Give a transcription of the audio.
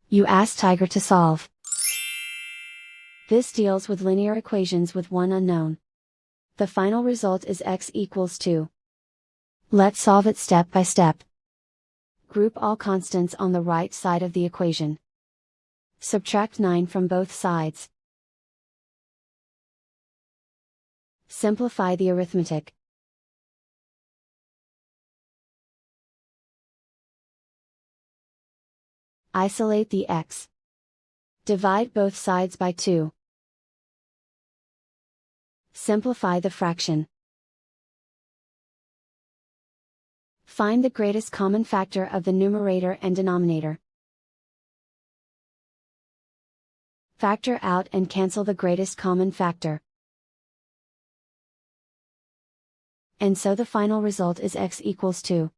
You ask Tiger to solve. This deals with linear equations with one unknown. The final result is x equals 2. Let's solve it step by step. Group all constants on the right side of the equation. Subtract 9 from both sides. Simplify the arithmetic. Isolate the x. Divide both sides by 2. Simplify the fraction. Find the greatest common factor of the numerator and denominator. Factor out and cancel the greatest common factor. And so the final result is x equals 2.